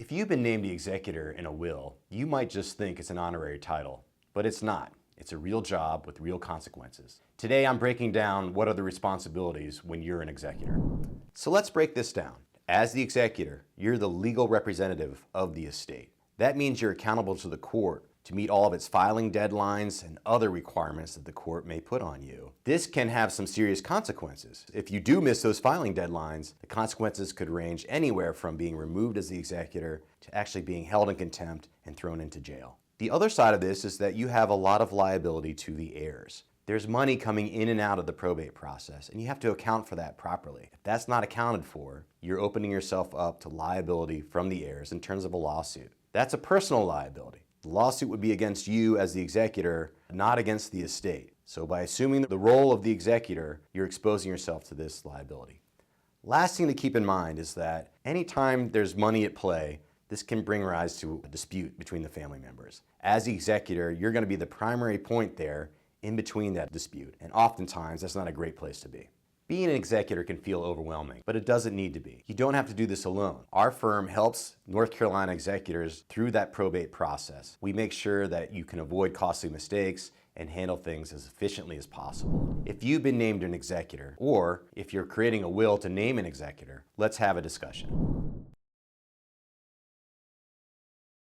If you've been named the executor in a will, you might just think it's an honorary title, but it's not. It's a real job with real consequences. Today I'm breaking down what are the responsibilities when you're an executor. So let's break this down. As the executor, you're the legal representative of the estate. That means you're accountable to the court to meet all of its filing deadlines and other requirements that the court may put on you. This can have some serious consequences. If you do miss those filing deadlines, the consequences could range anywhere from being removed as the executor to actually being held in contempt and thrown into jail. The other side of this is that you have a lot of liability to the heirs. There's money coming in and out of the probate process, and you have to account for that properly. If that's not accounted for, you're opening yourself up to liability from the heirs in terms of a lawsuit. That's a personal liability. The lawsuit would be against you as the executor, not against the estate. So by assuming the role of the executor, you're exposing yourself to this liability. Last thing to keep in mind is that anytime there's money at play, this can bring rise to a dispute between the family members. As the executor, you're going to be the primary point there in between that dispute, and oftentimes that's not a great place to be. Being an executor can feel overwhelming, but it doesn't need to be. You don't have to do this alone. Our firm helps North Carolina executors through that probate process. We make sure that you can avoid costly mistakes and handle things as efficiently as possible. If you've been named an executor, or if you're creating a will to name an executor, let's have a discussion.